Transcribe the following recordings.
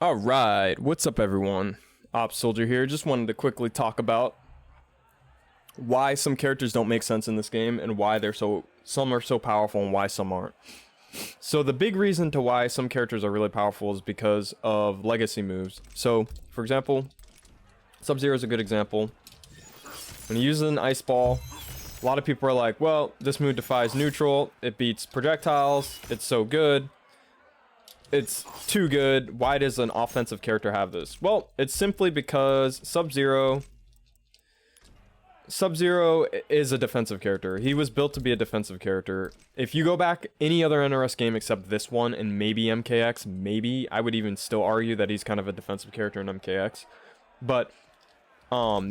All right, what's up, everyone? Op Soldier here. Just wanted to quickly talk about why some characters don't make sense in this game and why some are so powerful and why some aren't. So the big reason to why some characters are really powerful is because of legacy moves. So, for example, Sub-Zero is a good example. When he uses an ice ball, a lot of people are like, well, this move defies neutral, it beats projectiles, it's so good. It's too good. Why does an offensive character have this? Well, it's simply because Sub-Zero is a defensive character. He was built to be a defensive character. If you go back any other NRS game except this one and maybe MKX, maybe I would even still argue that he's kind of a defensive character in MKX. But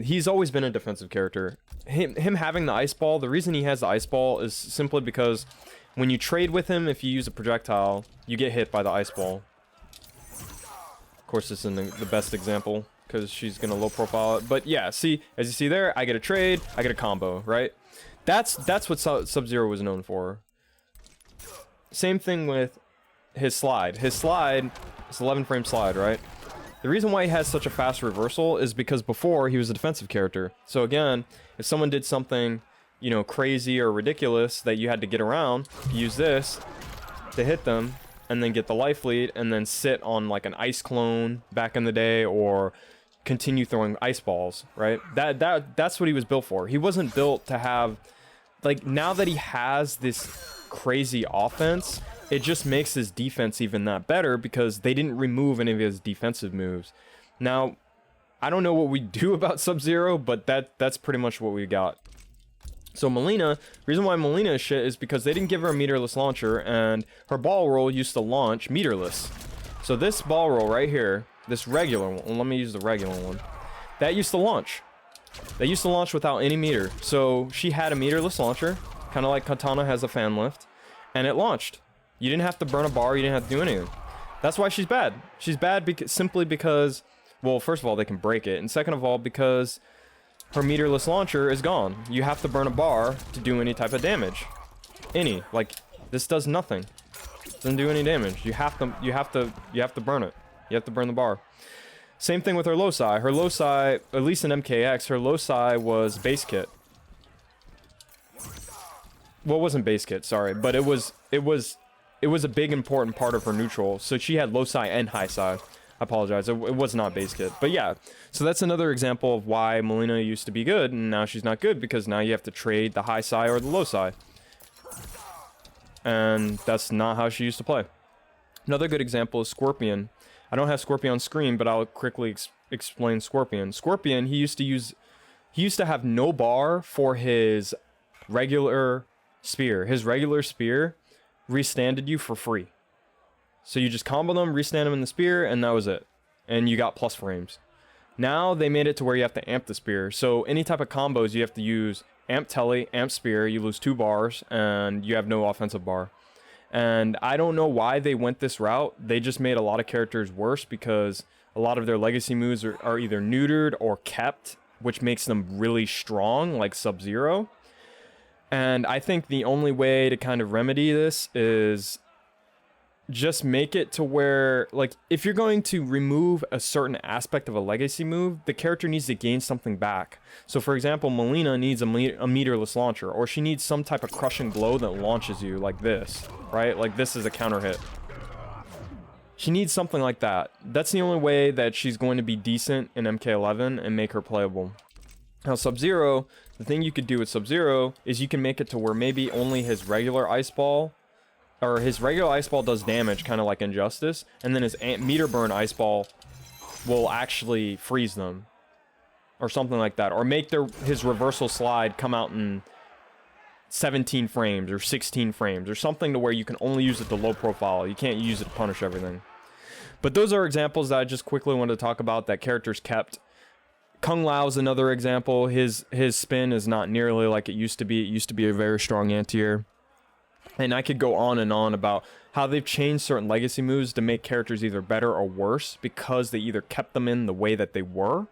he's always been a defensive character. Him having the ice ball, the reason he has the ice ball is simply because when you trade with him, if you use a projectile, you get hit by the ice ball. Of course, this isn't the best example because she's gonna low profile it. But yeah, see, as you see there, I get a trade, I get a combo, right? That's what Sub-Zero was known for. Same thing with his slide. His slide is 11 frame slide, right? The reason why he has such a fast reversal is because before he was a defensive character. So again, if someone did something, you know, crazy or ridiculous that you had to get around, use this to hit them and then get the life lead and then sit on like an ice clone back in the day or continue throwing ice balls, right? That's what he was built for. He wasn't built to have, like, now that he has this crazy offense, it just makes his defense even that better because they didn't remove any of his defensive moves. Now, I don't know what we do about Sub-Zero, but that's pretty much what we got. So Mileena, reason why Mileena is shit is because they didn't give her a meterless launcher, and her ball roll used to launch meterless. So this ball roll right here, this regular one, let me use the regular one, that used to launch. That used to launch without any meter. So she had a meterless launcher, kind of like Katana has a fan lift, and it launched. You didn't have to burn a bar, you didn't have to do anything. That's why she's bad. She's bad simply because, well, first of all, they can break it, and second of all, because her meterless launcher is gone. You have to burn a bar to do any type of damage. Like, this does nothing. Doesn't do any damage. You have to burn it. You have to burn the bar. Same thing with her loci. Her loci, at least in MKX, her loci was base kit. Well, it wasn't base kit, sorry, but it was a big important part of her neutral. So she had loci and high sci. I apologize, it was not base kit. But yeah, so that's another example of why Mileena used to be good, and now she's not good, because now you have to trade the high sci or the low sci. And that's not how she used to play. Another good example is Scorpion. I don't have Scorpion on screen, but I'll quickly explain Scorpion. Scorpion, he used to have no bar for his regular spear. His regular spear restanded you for free. So you just combo them, restand them in the spear, and that was it. And you got plus frames. Now they made it to where you have to amp the spear. So any type of combos, you have to use amp telly, amp spear, you lose 2 bars, and you have no offensive bar. And I don't know why they went this route. They just made a lot of characters worse because a lot of their legacy moves are either neutered or kept, which makes them really strong, like Sub-Zero. And I think the only way to kind of remedy this is just make it to where, like, if you're going to remove a certain aspect of a legacy move, the character needs to gain something back. So for example, Mileena needs a meterless launcher, or she needs some type of crushing blow that launches you like this, right? Like this is a counter hit. She needs something like that. That's the only way that she's going to be decent in MK11 and make her playable. Now Sub-Zero, the thing you could do with Sub-Zero is you can make it to where maybe only his regular ice ball, or his regular ice ball does damage, kind of like Injustice, and then his meter burn ice ball will actually freeze them, or something like that, or make his reversal slide come out in 17 frames or 16 frames, or something to where you can only use it to low profile. You can't use it to punish everything. But those are examples that I just quickly wanted to talk about that characters kept. Kung Lao's another example. His spin is not nearly like it used to be. It used to be a very strong anti-air. And I could go on and on about how they've changed certain legacy moves to make characters either better or worse because they either kept them in the way that they were,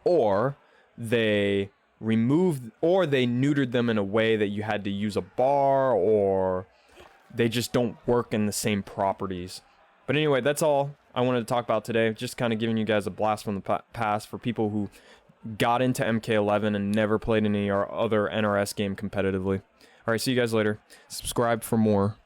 or they neutered them in a way that you had to use a bar, or they just don't work in the same properties. But anyway, that's all I wanted to talk about today. Just kind of giving you guys a blast from the past for people who got into MK11 and never played any other NRS game competitively. All right, see you guys later. Subscribe for more.